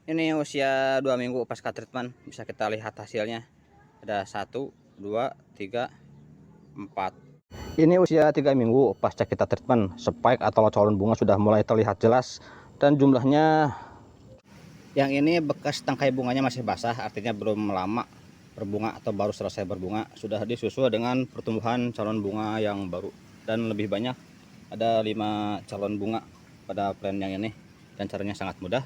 Ini usia 2 minggu pasca treatment, bisa kita lihat hasilnya. Ada 1, 2, 3, 4. Ini usia 3 minggu pasca kita treatment, spike atau calon bunga sudah mulai terlihat jelas dan jumlahnya. Yang ini bekas tangkai bunganya masih basah, artinya belum lama berbunga atau baru selesai berbunga. Sudah disusul dengan pertumbuhan calon bunga yang baru dan lebih banyak. Ada 5 calon bunga pada plan yang ini dan caranya sangat mudah.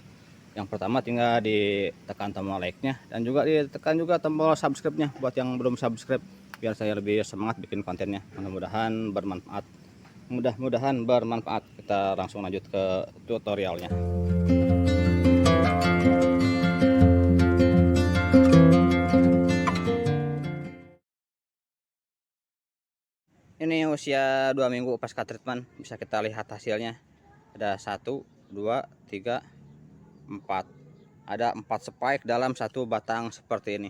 Yang pertama tinggal ditekan tombol like-nya dan juga ditekan juga tombol subscribe-nya buat yang belum subscribe, biar saya lebih semangat bikin kontennya. Mudah-mudahan bermanfaat. Mudah-mudahan bermanfaat. Kita langsung lanjut ke tutorialnya. Ini usia 2 minggu pasca treatment, bisa kita lihat hasilnya. Ada 1, 2, 3, 4. Ada 4 spike dalam satu batang seperti ini.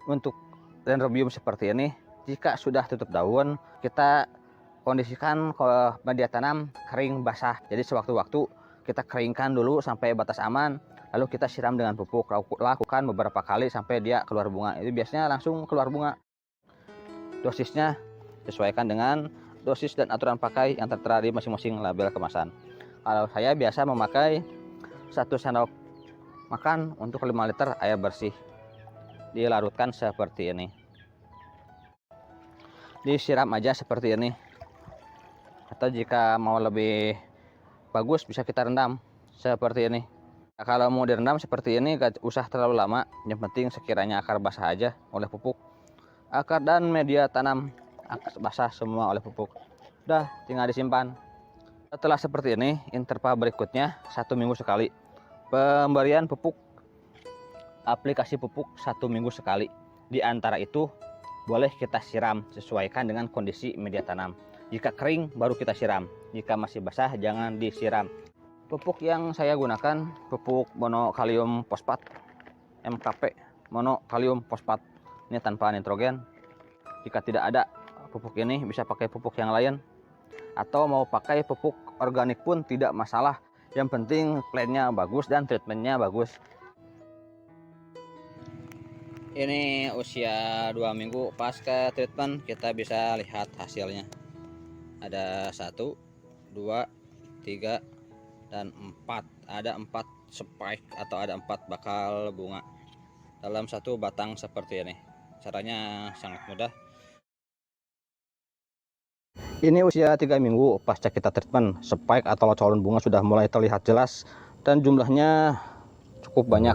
Untuk dendrobium seperti ini, jika sudah tutup daun, kita kondisikan ke media tanam kering basah. Jadi sewaktu-waktu kita keringkan dulu sampai batas aman, lalu kita siram dengan pupuk. Lakukan beberapa kali sampai dia keluar bunga. Itu biasanya langsung keluar bunga. Dosisnya sesuaikan dengan dosis dan aturan pakai yang tertera di masing-masing label kemasan. Kalau saya biasa memakai 1 sendok makan untuk 5 liter air bersih. Dilarutkan seperti ini. Disiram aja seperti ini. Atau jika mau lebih bagus bisa kita rendam seperti ini. Nah, kalau mau direndam seperti ini gak usah terlalu lama. Yang penting sekiranya akar basah aja oleh pupuk. Akar dan media tanam basah semua oleh pupuk. Udah tinggal disimpan. Setelah seperti ini, interval berikutnya 1 minggu sekali. Pemberian pupuk, aplikasi pupuk 1 minggu sekali. Di antara itu boleh kita siram sesuaikan dengan kondisi media tanam. Jika kering baru kita siram, jika masih basah jangan disiram. Pupuk yang saya gunakan pupuk monokalium fosfat MKP, monokalium fosfat. Ini tanpa nitrogen. Jika tidak ada pupuk ini bisa pakai pupuk yang lain, atau mau pakai pupuk organik pun tidak masalah. Yang penting plannya bagus dan treatmentnya bagus. Ini usia 2 minggu pasca treatment, kita bisa lihat hasilnya. Ada 1, 2, 3, dan 4. Ada 4 spike atau ada 4 bakal bunga dalam satu batang seperti ini. Caranya sangat mudah. Ini usia 3 minggu pasca kita treatment, spike atau calon bunga sudah mulai terlihat jelas dan jumlahnya cukup banyak.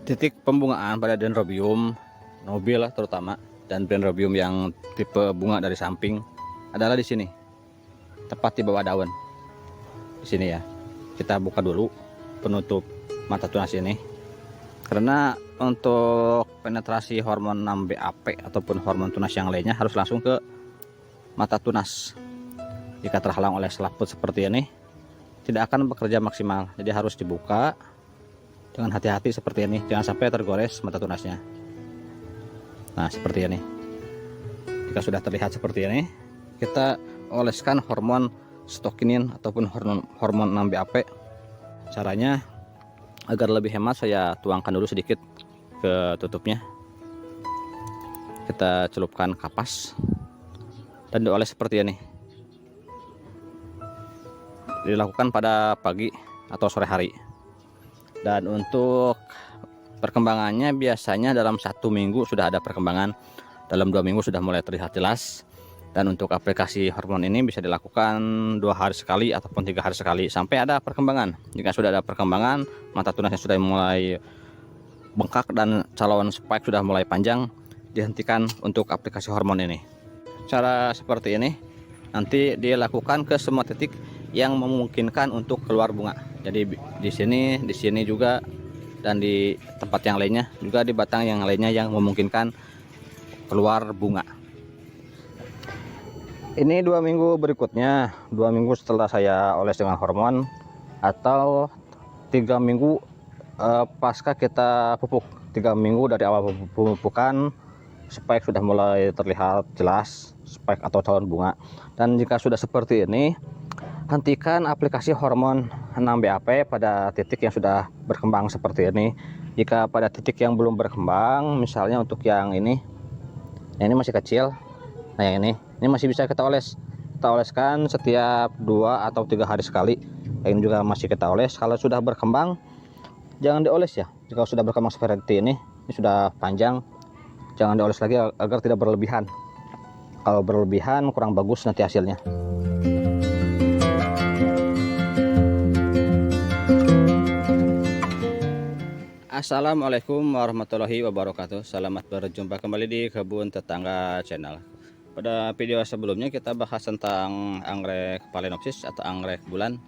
Titik pembungaan pada dendrobium nobil terutama dan dendrobium yang tipe bunga dari samping adalah di sini, tepat di bawah daun. Di sini ya. Kita buka dulu penutup mata tunas ini, karena untuk penetrasi hormon 6-BAP ataupun hormon tunas yang lainnya harus langsung ke mata tunas. Jika terhalang oleh selaput seperti ini tidak akan bekerja maksimal, jadi harus dibuka dengan hati-hati seperti ini, jangan sampai tergores mata tunasnya. Nah seperti ini. Jika sudah terlihat seperti ini, kita oleskan hormon stokinin ataupun hormon 6-BAP. Caranya agar lebih hemat, saya tuangkan dulu sedikit ke tutupnya. Kita celupkan kapas dan dioles seperti ini. Dilakukan pada pagi atau sore hari. Dan untuk perkembangannya biasanya dalam 1 minggu sudah ada perkembangan, dalam 2 minggu sudah mulai terlihat jelas. Dan untuk aplikasi hormon ini bisa dilakukan 2 hari sekali ataupun 3 hari sekali sampai ada perkembangan. Jika sudah ada perkembangan, mata tunasnya sudah mulai bengkak dan calon spike sudah mulai panjang, dihentikan untuk aplikasi hormon ini. Cara seperti ini nanti dilakukan ke semua titik yang memungkinkan untuk keluar bunga. Jadi di sini juga, dan di tempat yang lainnya juga, di batang yang lainnya yang memungkinkan keluar bunga. Ini 2 minggu berikutnya, 2 minggu setelah saya oles dengan hormon, atau 3 minggu pasca kita pupuk. 3 minggu dari awal pemupukan spike sudah mulai terlihat jelas, spike atau calon bunga. Dan jika sudah seperti ini, hentikan aplikasi hormon 6-BAP pada titik yang sudah berkembang seperti ini. Jika pada titik yang belum berkembang, misalnya untuk yang ini, ini masih kecil, nah yang ini masih bisa kita oleskan setiap 2 atau 3 hari sekali. Yang ini juga masih kita oles. Kalau sudah berkembang, jangan dioles ya. Jika sudah berkembang seperti ini sudah panjang, jangan dioles lagi agar tidak berlebihan. Kalau berlebihan kurang bagus nanti hasilnya. Assalamualaikum warahmatullahi wabarakatuh. Selamat berjumpa kembali di Kebun Tetangga Channel. Pada video sebelumnya kita bahas tentang anggrek Phalaenopsis atau anggrek bulan.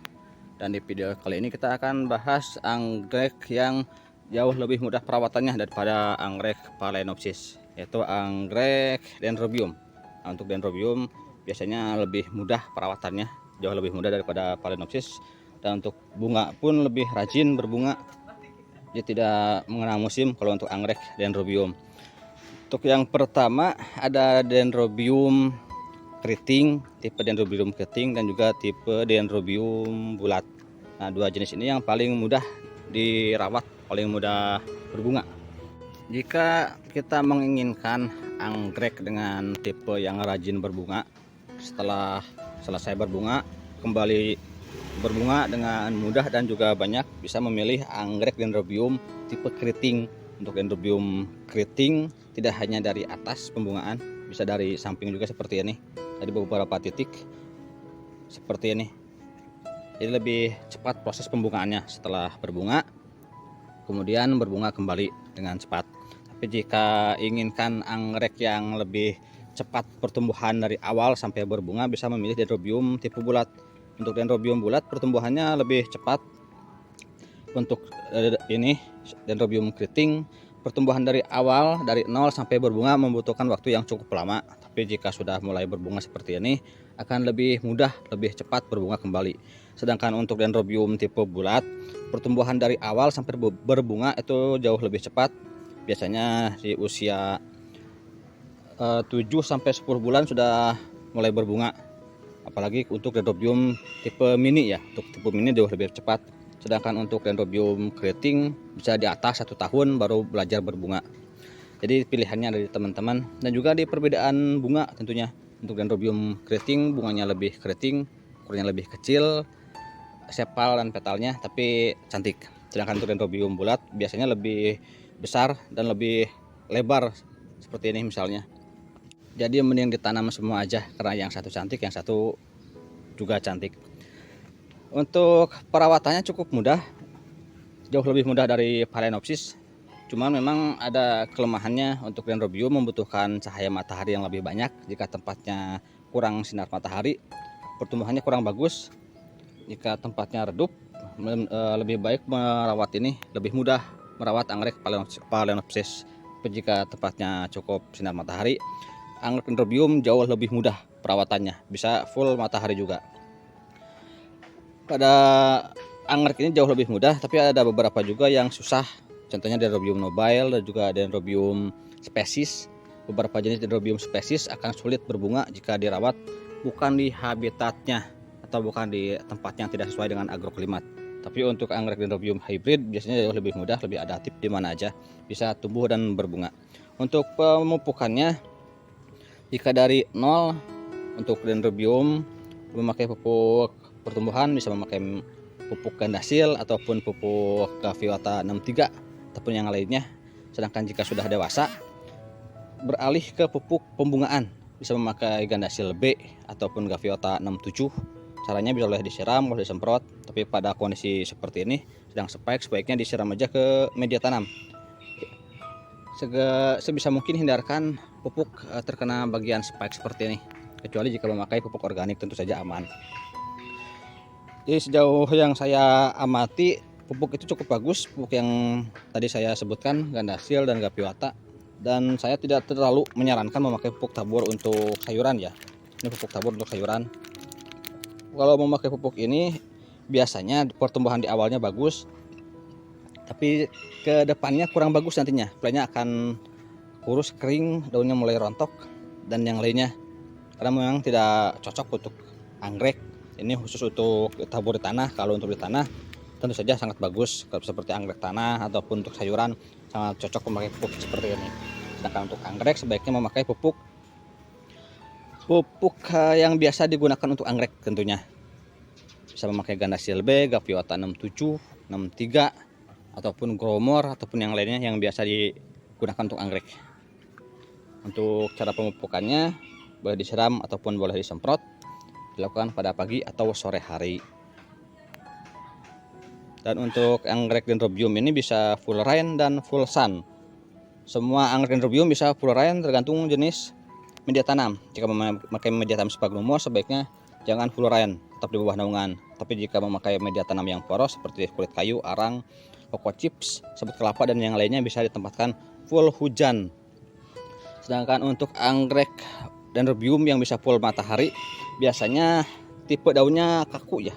Dan di video kali ini kita akan bahas anggrek yang jauh lebih mudah perawatannya daripada anggrek Phalaenopsis, yaitu anggrek Dendrobium. Nah, untuk Dendrobium biasanya lebih mudah perawatannya, jauh lebih mudah daripada Phalaenopsis. Dan untuk bunga pun lebih rajin berbunga. Dia tidak mengenal musim kalau untuk anggrek Dendrobium. Untuk yang pertama ada Dendrobium keriting, tipe Dendrobium keriting dan juga tipe Dendrobium bulat. Nah, dua jenis ini yang paling mudah dirawat, paling mudah berbunga. Jika kita menginginkan anggrek dengan tipe yang rajin berbunga, setelah selesai berbunga kembali berbunga dengan mudah dan juga banyak, bisa memilih anggrek Dendrobium tipe keriting. Untuk Dendrobium keriting tidak hanya dari atas pembungaan, bisa dari samping juga seperti ini. Dari beberapa titik seperti ini. Jadi lebih cepat proses pembungaannya setelah berbunga, kemudian berbunga kembali dengan cepat. Tapi jika inginkan anggrek yang lebih cepat pertumbuhan dari awal sampai berbunga, bisa memilih Dendrobium tipe bulat. Untuk Dendrobium bulat pertumbuhannya lebih cepat. Untuk ini Dendrobium keriting, pertumbuhan dari awal dari 0 sampai berbunga membutuhkan waktu yang cukup lama. Tapi jika sudah mulai berbunga seperti ini, akan lebih mudah, lebih cepat berbunga kembali. Sedangkan untuk Dendrobium tipe bulat, pertumbuhan dari awal sampai berbunga itu jauh lebih cepat. Biasanya di usia 7 sampai 10 bulan sudah mulai berbunga. Apalagi untuk Dendrobium tipe mini ya, untuk tipe mini jauh lebih cepat. Sedangkan untuk Dendrobium keriting bisa di atas 1 tahun baru belajar berbunga. Jadi pilihannya dari teman-teman, dan juga di perbedaan bunga tentunya. Untuk Dendrobium keriting bunganya lebih keriting, ukurnya lebih kecil, sepal dan petalnya tapi cantik. Sedangkan untuk Dendrobium bulat biasanya lebih besar dan lebih lebar seperti ini misalnya. Jadi mending ditanam semua aja, karena yang satu cantik, yang satu juga cantik. Untuk perawatannya cukup mudah, jauh lebih mudah dari Phalaenopsis. Cuman memang ada kelemahannya. Untuk Dendrobium membutuhkan cahaya matahari yang lebih banyak. Jika tempatnya kurang sinar matahari, pertumbuhannya kurang bagus. Jika tempatnya redup, lebih baik merawat ini, lebih mudah merawat anggrek Phalaenopsis. Jika tempatnya cukup sinar matahari, anggrek Dendrobium jauh lebih mudah perawatannya, bisa full matahari juga. Pada anggrek ini jauh lebih mudah, tapi ada beberapa juga yang susah. Contohnya Dendrobium nobile dan juga Dendrobium species. Beberapa jenis Dendrobium species akan sulit berbunga jika dirawat bukan di habitatnya atau bukan di tempat yang tidak sesuai dengan agroklimat. Tapi untuk anggrek Dendrobium hybrid biasanya jauh lebih mudah, lebih adaptif di mana aja, bisa tumbuh dan berbunga. Untuk pemupukannya, jika dari 0 untuk Dendrobium memakai pupuk pertumbuhan, bisa memakai pupuk gandasil ataupun pupuk Gaviota 63 ataupun yang lainnya. Sedangkan jika sudah dewasa, beralih ke pupuk pembungaan, bisa memakai gandasil B ataupun Gaviota 67. Caranya bisa boleh disiram, boleh disemprot. Tapi pada kondisi seperti ini sedang spike, sebaiknya disiram aja ke media tanam. Sebisa mungkin hindarkan pupuk terkena bagian spike seperti ini, kecuali jika memakai pupuk organik, tentu saja aman. Jadi sejauh yang saya amati, pupuk itu cukup bagus, pupuk yang tadi saya sebutkan, gandasil dan Gaviota. Dan saya tidak terlalu menyarankan memakai pupuk tabur untuk sayuran ya. Ini pupuk tabur untuk sayuran. Kalau memakai pupuk ini biasanya pertumbuhan di awalnya bagus, tapi ke depannya kurang bagus nantinya. Plannya akan kurus, kering, daunnya mulai rontok dan yang lainnya, karena memang tidak cocok untuk anggrek. Ini khusus untuk tabur di tanah. Kalau untuk di tanah tentu saja sangat bagus, seperti anggrek tanah ataupun untuk sayuran sangat cocok memakai pupuk seperti ini. Sedangkan untuk anggrek sebaiknya memakai pupuk yang biasa digunakan untuk anggrek tentunya. Bisa memakai Gandasil B, Gaviota 67, 63 ataupun Growmore ataupun yang lainnya yang biasa digunakan untuk anggrek. Untuk cara pemupukannya boleh disiram ataupun boleh disemprot, dilakukan pada pagi atau sore hari. Dan untuk anggrek Dendrobium ini bisa full rain dan full sun. Semua anggrek Dendrobium bisa full rain tergantung jenis media tanam. Jika memakai media tanam Spagnumos sebaiknya jangan full rain, tetap di bawah naungan. Tapi jika memakai media tanam yang poros seperti kulit kayu, arang, coco chips, sabut kelapa dan yang lainnya bisa ditempatkan full hujan. Sedangkan untuk anggrek Dendrobium yang bisa full matahari biasanya tipe daunnya kaku ya,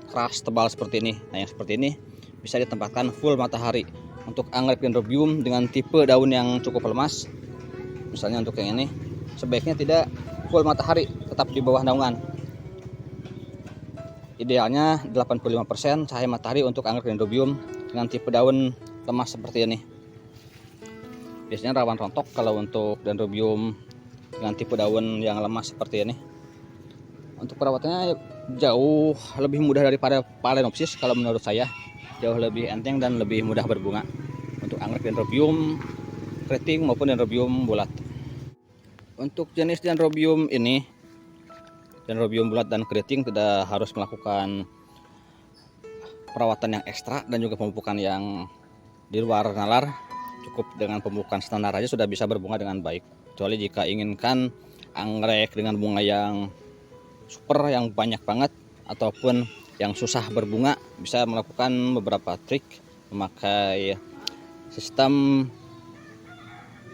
keras tebal seperti ini. Nah yang seperti ini bisa ditempatkan full matahari. Untuk anggrek Dendrobium dengan tipe daun yang cukup lemas, misalnya untuk yang ini, sebaiknya tidak full matahari, tetap di bawah naungan. Idealnya 85% cahaya matahari untuk anggrek Dendrobium dengan tipe daun lemas seperti ini. Biasanya rawan rontok kalau untuk Dendrobium dengan tipe daun yang lemas seperti ini. Untuk perawatannya jauh lebih mudah daripada Phalaenopsis kalau menurut saya. Jauh lebih enteng dan lebih mudah berbunga untuk anggrek Dendrobium keriting maupun Dendrobium bulat. Untuk jenis Dendrobium ini, Dendrobium bulat dan keriting tidak harus melakukan perawatan yang ekstra dan juga pemupukan yang di luar nalar. Cukup dengan pemupukan standar aja sudah bisa berbunga dengan baik. Kecuali jika inginkan anggrek dengan bunga yang super, yang banyak banget ataupun yang susah berbunga, bisa melakukan beberapa trik, memakai sistem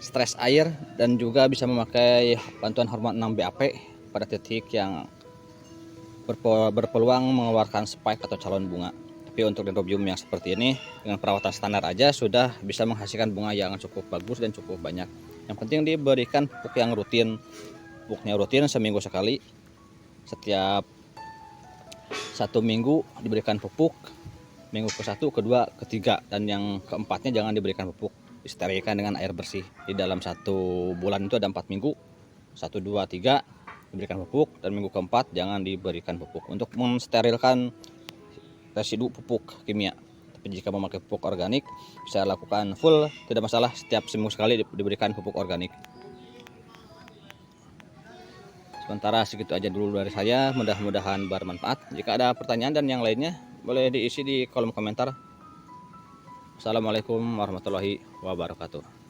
stres air dan juga bisa memakai bantuan hormon 6-BAP pada titik yang berpeluang mengeluarkan spike atau calon bunga. Tapi untuk Dendrobium yang seperti ini dengan perawatan standar aja sudah bisa menghasilkan bunga yang cukup bagus dan cukup banyak. Yang penting diberikan pupuk yang rutin. Pupuknya rutin seminggu sekali. Setiap 1 minggu diberikan pupuk, minggu ke-1, ke-2, ke-3, dan yang keempatnya jangan diberikan pupuk, disterilkan dengan air bersih. Di dalam 1 bulan itu ada 4 minggu, 1, 2, 3 diberikan pupuk, dan minggu ke-4 jangan diberikan pupuk untuk mensterilkan residu pupuk kimia. Tapi jika memakai pupuk organik bisa lakukan full, tidak masalah, setiap seminggu sekali diberikan pupuk organik. Sementara segitu aja dulu dari saya, mudah-mudahan bermanfaat. Jika ada pertanyaan dan yang lainnya boleh diisi di kolom komentar. Assalamualaikum warahmatullahi wabarakatuh.